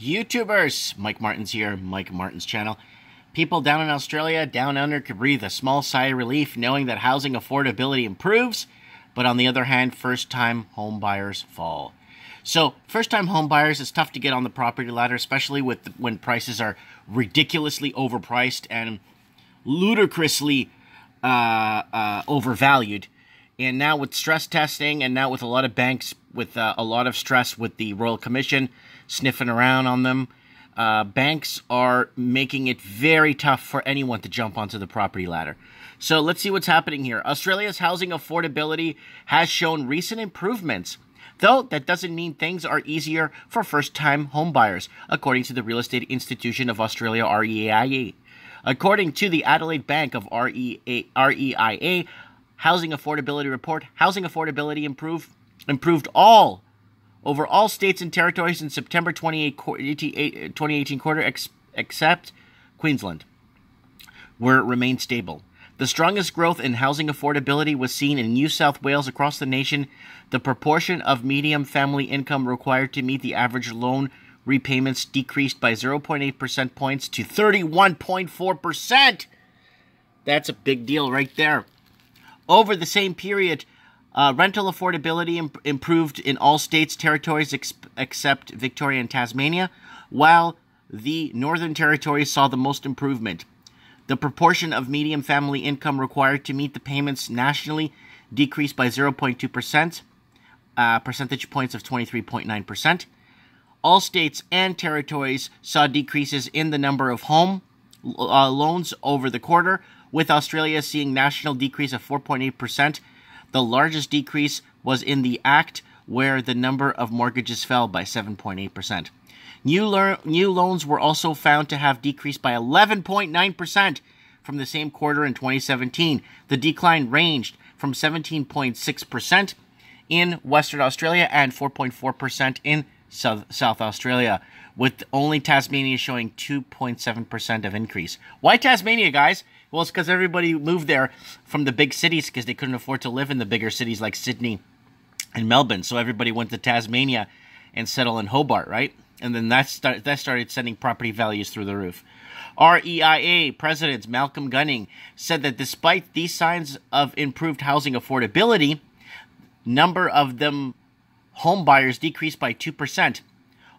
YouTubers, Mike Martin's here, Mike Martin's channel. People down in Australia, down under, could breathe a small sigh of relief knowing that housing affordability improves, but on the other hand, first-time home buyers fall. So, first-time home buyers, it's tough to get on the property ladder, especially when prices are ridiculously overpriced and ludicrously overvalued. And now with stress testing, and now with a lot of banks with a lot of stress with the Royal Commission sniffing around on them, banks are making it very tough for anyone to jump onto the property ladder. So let's see what's happening here. Australia's housing affordability has shown recent improvements, though that doesn't mean things are easier for first-time home buyers, according to the Real Estate Institution of Australia, REIA. According to the Adelaide Bank of REIA Housing Affordability Report, housing affordability improved over all states and territories in September 2018 quarter, except Queensland, where it remained stable. The strongest growth in housing affordability was seen in New South Wales. Across the nation, the proportion of median family income required to meet the average loan repayments decreased by 0.8 percent points to 31.4%. That's a big deal right there. Over the same period, rental affordability improved in all states, territories except Victoria and Tasmania, while the Northern Territory saw the most improvement. The proportion of median family income required to meet the payments nationally decreased by 0.2%, percentage points of 23.9%. All states and territories saw decreases in the number of home loans over the quarter, with Australia seeing national decrease of 4.8%. The largest decrease was in the Act, where the number of mortgages fell by 7.8%. New loans were also found to have decreased by 11.9% from the same quarter in 2017. The decline ranged from 17.6% in Western Australia and 4.4% in South Australia, with only Tasmania showing 2.7% of increase. Why Tasmania, guys? Well, it's because everybody moved there from the big cities because they couldn't afford to live in the bigger cities like Sydney and Melbourne. So everybody went to Tasmania and settled in Hobart, right? And then that started sending property values through the roof. REIA President Malcolm Gunning said that despite these signs of improved housing affordability, number of them home buyers decreased by 2%.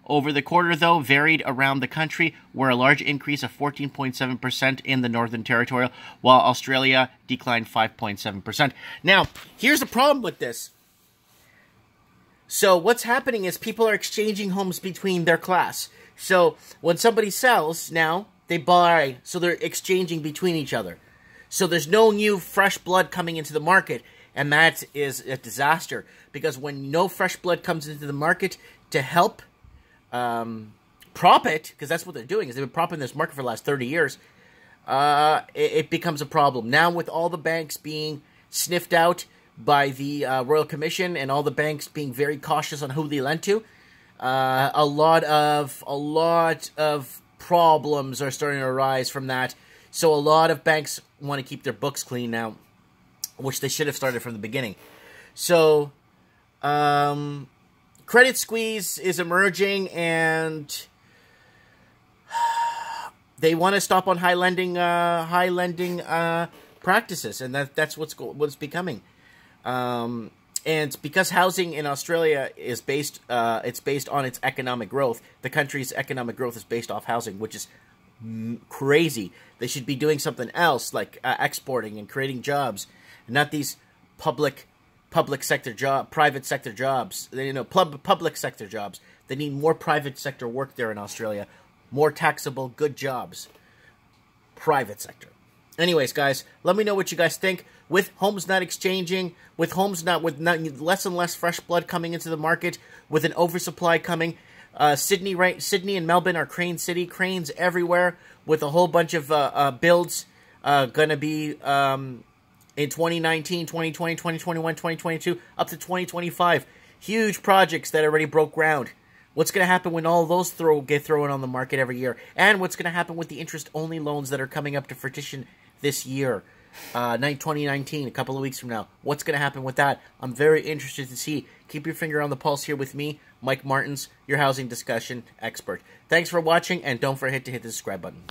Over the quarter, though, varied around the country, where a large increase of 14.7% in the Northern Territory, while Australia declined 5.7%. Now, here's the problem with this. So what's happening is people are exchanging homes between their class. So when somebody sells, now they buy, so they're exchanging between each other. So there's no new fresh blood coming into the market, and that is a disaster. Because when no fresh blood comes into the market to help prop it, because that's what they're doing, is they've been propping this market for the last 30 years, it becomes a problem. Now with all the banks being sniffed out by the Royal Commission and all the banks being very cautious on who they lend to, a lot of problems are starting to arise from that. So a lot of banks want to keep their books clean now, which they should have started from the beginning. So credit squeeze is emerging, and they want to stop on high lending practices, and that's what's becoming. And because housing in Australia is based, it's based on its economic growth. The country's economic growth is based off housing, which is crazy. They should be doing something else, like exporting and creating jobs, not these private sector jobs. Public sector jobs. They need more private sector work there in Australia. More taxable, good jobs. Private sector. Anyways, guys, let me know what you guys think. With homes not exchanging, with less and less fresh blood coming into the market, with an oversupply coming, Sydney and Melbourne are crane city, cranes everywhere, with a whole bunch of builds gonna be in 2019, 2020, 2021, 2022, up to 2025. Huge projects that already broke ground. What's going to happen when all those get thrown on the market every year? And what's going to happen with the interest-only loans that are coming up to fruition this year, 2019, a couple of weeks from now? What's going to happen with that? I'm very interested to see. Keep your finger on the pulse here with me, Mike Martins, your housing discussion expert. Thanks for watching, and don't forget to hit the subscribe button.